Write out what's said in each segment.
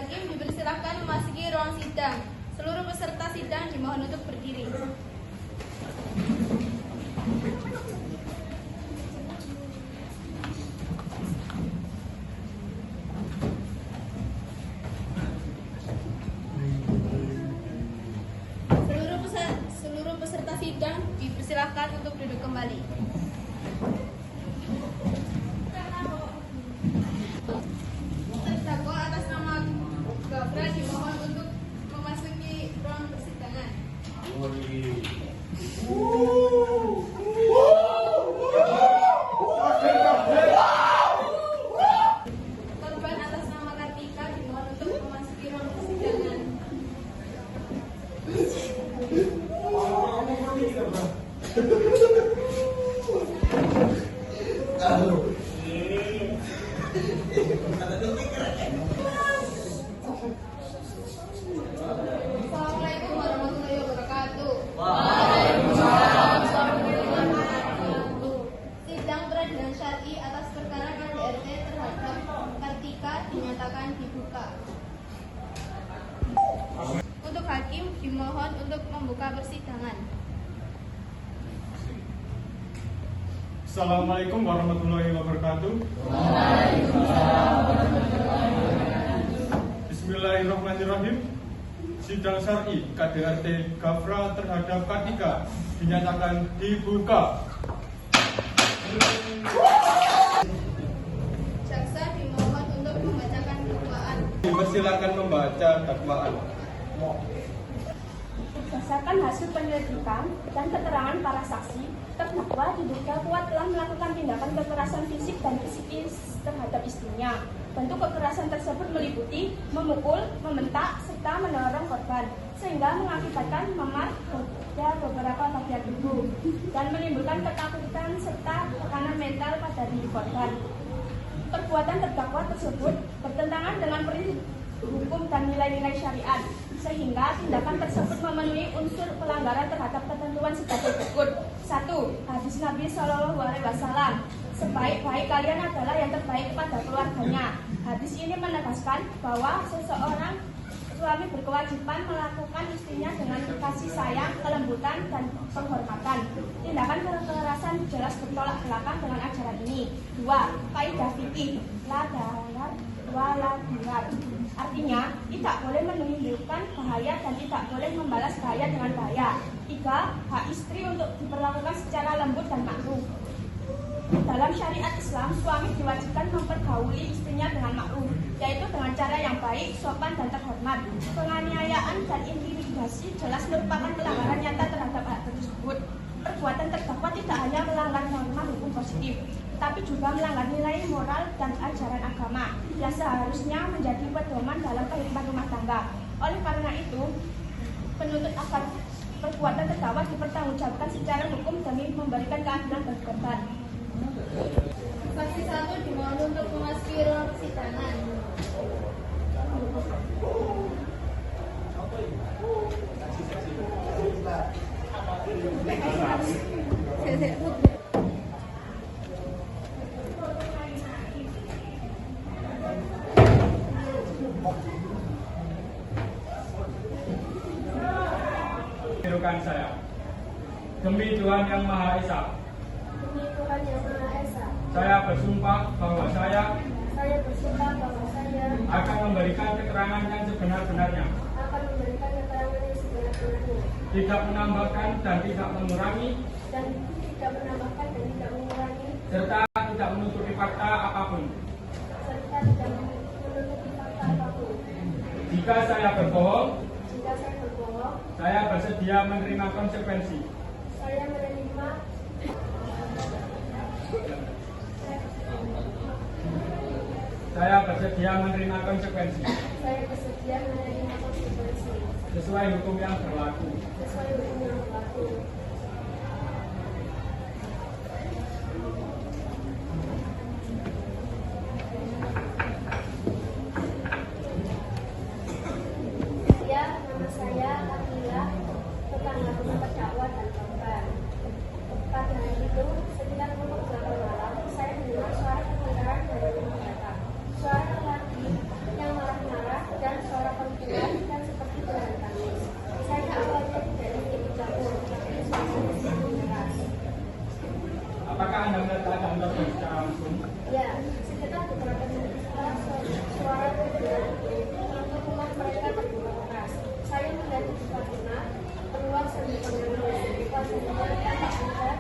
Hakim dipersilahkan memasuki ruang sidang. Seluruh peserta sidang dimohon untuk berdiri. Seluruh peserta sidang dipersilahkan untuk duduk kembali. Terdakwa atas nama Gafra dimohon untuk memasuki ruang persidangan. Korban atas nama Kartika dimohon untuk memasuki ruang persidangan. Assalamualaikum warahmatullahi wabarakatuh. Waalaikumsalam warahmatullahi wabarakatuh. Sidang peradilan syar'i atas perkara KDRT terhadap Kartika dinyatakan dibuka. Untuk hakim dimohon untuk membuka persidangan. Assalamualaikum warahmatullahi wabarakatuh. Bismillahirrahmanirrahim. Sidang syar'i KDRT Gafra terhadap Kartika dinyatakan dibuka. Jaksa dimohon untuk membacakan dakwaan. Dipersilakan membaca dakwaan. Berdasarkan hasil penyelidikan dan keterangan para saksi, terdakwa diduga kuat telah melakukan tindakan kekerasan fisik dan psikis terhadap istrinya. Bentuk kekerasan tersebut meliputi memukul, membentak, serta mendorong korban, sehingga mengakibatkan memar pada beberapa bagian tubuh dan menimbulkan ketakutan serta tekanan mental pada diri korban. Perbuatan terdakwa tersebut bertentangan dengan prinsip hukum dan nilai-nilai syariat, sehingga tindakan tersebut memenuhi unsur pelanggaran terhadap ketentuan sebagai berikut. 1. Hadis Nabi SAW, sebaik-baik kalian adalah yang terbaik kepada keluarganya. Hadis ini menegaskan bahwa seseorang suami berkewajiban melakukan istrinya dengan kasih sayang, kelembutan, dan penghormatan. Tindakan kekerasan jelas bertolak belakang dengan ajaran ini. 2. Kaidah fikih, la darar wa la dirar. Artinya, tidak boleh menimbulkan bahaya dan tidak boleh membalas bahaya dengan bahaya. 3. Hak istri untuk diperlakukan secara lembut dan makruf. Dalam syariat Islam, suami diwajibkan mempergauli istrinya dengan makruf, yaitu dengan cara yang baik, sopan, dan terhormat. Penganiayaan dan intimidasi jelas merupakan pelanggaran nyata terhadap hak tersebut. Perbuatan terdakwa tidak hanya melanggar norma hukum positif, tetapi juga melanggar nilai moral dan ajaran agama yang seharusnya menjadi pedoman dalam kehidupan rumah tangga. Oleh karena itu, penuntut agar perbuatan terdakwa dipertanggungjawabkan secara hukum demi memberikan keadilan bagi korban. Saksi 1 dimohon untuk memasuki ruang persidangan. Menunjukkan saya. Demi Tuhan Yang Maha Esa. Demi Tuhan Yang Maha Esa, Saya bersumpah bahwa saya akan memberikan keterangan yang sebenar-benarnya, tidak menambahkan dan tidak mengurangi, serta tidak menutupi fakta apapun. Jika saya berbohong, saya bersedia menerima konsekuensi. Saya bersedia menerima konsekuensi sesuai hukum yang berlaku. Nama saya Akila, tetangga rumah terdakwa dan korban. Pada hari itu, sekitar pukul 8 malam, saya mendengar suara pertengkaran dari rumah belakang. Suara lelaki yang marah-marah dan rumah mereka terbunuh keras. Saya melihat Ibu Fatima keluar sambil menangis. Wajahnya tampak pucat.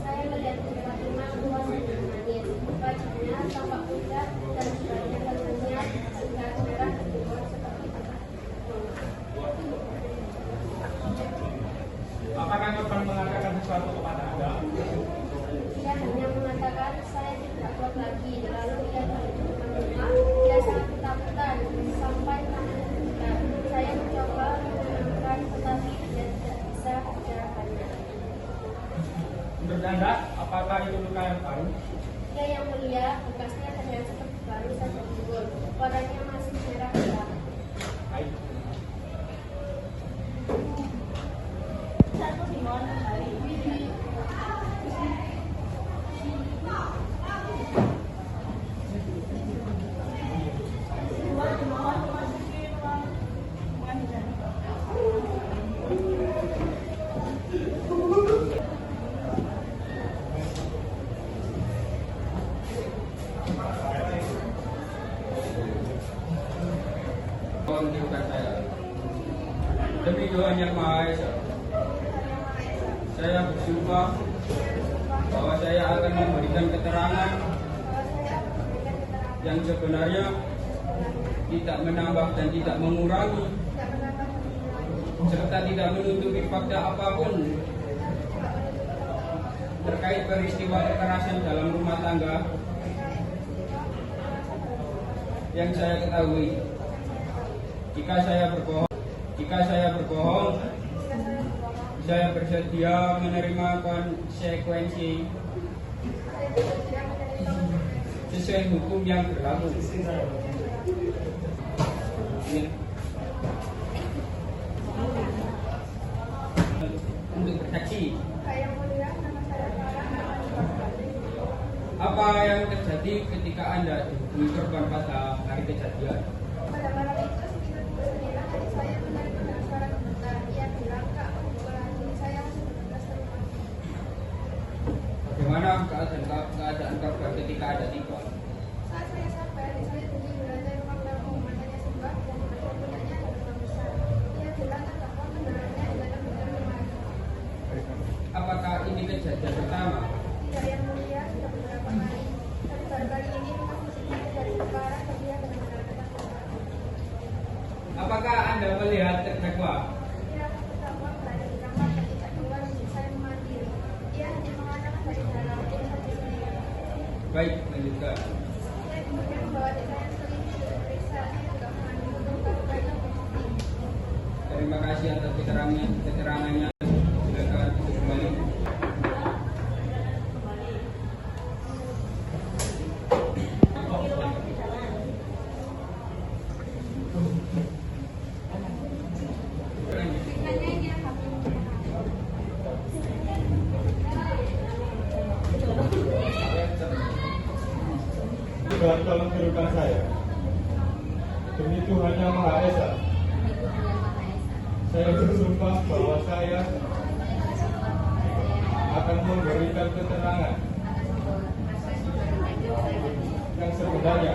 Saya melihat Ibu Fatima keluar sambil menangis. Wajahnya tampak pucat dan sebagian lengannya sudah merah keluar seperti patah. Apakah korban mengatakan sesuatu kepada Anda? Ia hanya mengatakan saya tidak kuat lagi. Lalu ia menuju ke rumah. Ia sangat ketakutan sampai tangannya bergetar. Saya mencoba menenangkan tetapi dia tidak bisa mencerahkannya. Menurut Anda, apakah itu luka yang baru? Ya yang mulia, bekasnya terlihat seperti baru saja timbul. Warnanya masih merah gelap. Baik. Satu dimohon kembali. Dua dimohon memasuki ruang pengadilan. Menunjukkan saya. Demi Tuhan Yang Maha Esa, saya bersumpah bahwa saya akan memberikan keterangan yang sebenarnya, tidak menambah dan tidak mengurangi, serta tidak menutupi fakta apapun terkait peristiwa kekerasan dalam rumah tangga yang saya ketahui. Jika saya berbohong, saya bersedia menerima konsekuensi sesuai hukum yang berlaku. Untuk bersaksi, apa yang terjadi ketika Anda dihubungi korban pada hari kejadian? Pada malam itu sekitar pukul 9 adik saya benar-benar suara gemetar. Ia bilang, "Kak, aku pulang. Saya masih bertugas di rumah." Bagaimana keadaan korban ketika Anda tiba? Saat saya sampai, adik saya pergi berada di ruang tamu. Matanya sembah dan kedua punaknya ada luka besar. Ia bilang terdakwa mendengarnya di dalam gedung rumah. Apakah ini kejadian pertama? Tidak yang mulia, sudah beberapa kali. Tapi baru kali ini rumah fisiknya terjadi kebakaran dan dia benar-benar ketakutan. Apakah Anda melihat terdakwa? Ia terdakwa berada di kamar ketika keluar saya memanggil. Ia hanya mengatakan dari dalam urusan sendiri. Baik, lanjutkan. Saya kemudian membawa adik saya selingkuh untuk diperiksa. Dia juga mengandung luka-lukanya positif. Terima kasih atas keterangannya. Silakan kembali. Tuhan tolong tirukan saya. Demi Tuhan Yang Maha Esa, saya bersumpah bahwa saya akan memberikan keterangan yang sebenarnya,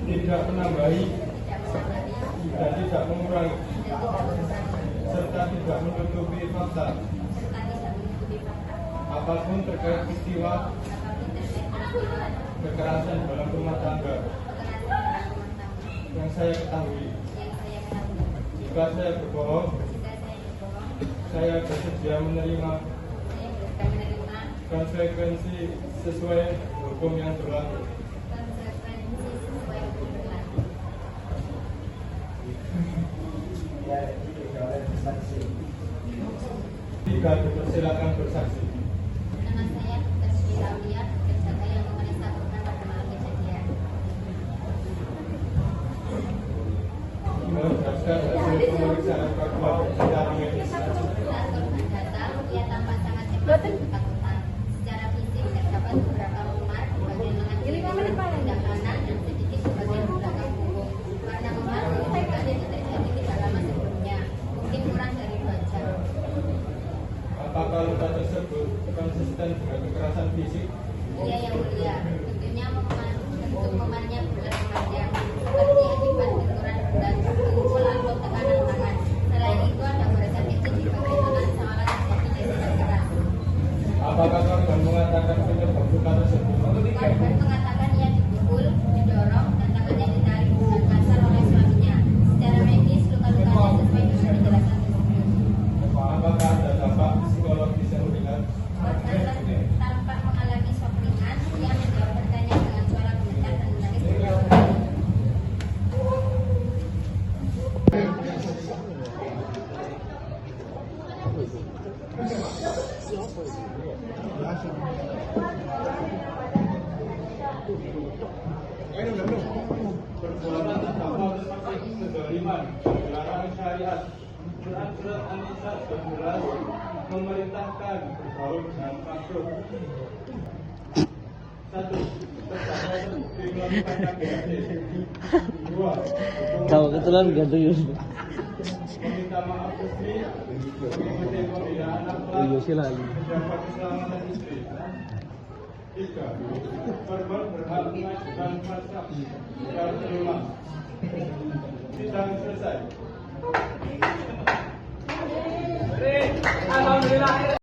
tidak menambahi dan tidak mengurangi, serta tidak menutupi fakta apapun terkait peristiwa kekerasan dalam rumah tangga yang saya ketahui. Jika saya berbohong, saya bersedia menerima konsekuensi sesuai hukum yang berlaku. Jika dipersilakan bersaksi. Nama saya Tasbih Aulia, tersangka yang memeriksa korban pada malam kejadian. Menjelaskan hasil pemeriksaan korban secara medis. Saat korban datang, ia tampak sangat cemas dan ketakutan. Secara fisik terdapat beberapa memar di bagian lengan kiri, pundak kanan, dan sedikit di bagian belakang punggung. Karena memar merupakan yang terjadi tidak lama sebelumnya, mungkin kurang dari 2 jam. Apakah luka tersebut konsisten dengan kekerasan fisik? Iya yang mulia, bentuk memarnya Perbuatan terdakwa seperti kezaliman, dilarang syariat, surat-surat An-Nisa 19 memerintahkan bergaul dengan makhluk. 1. Terdakwa terbukti melakukan KDRT. 2. Kau kebetulan gantung Yus. Meminta maaf istri, mengikuti pembinaan akhlak, Yus lagi. menjaga keselamatan istri. 3. Korban berhak mengajukan masak secara terima. Sidang selesai. Alhamdulillah.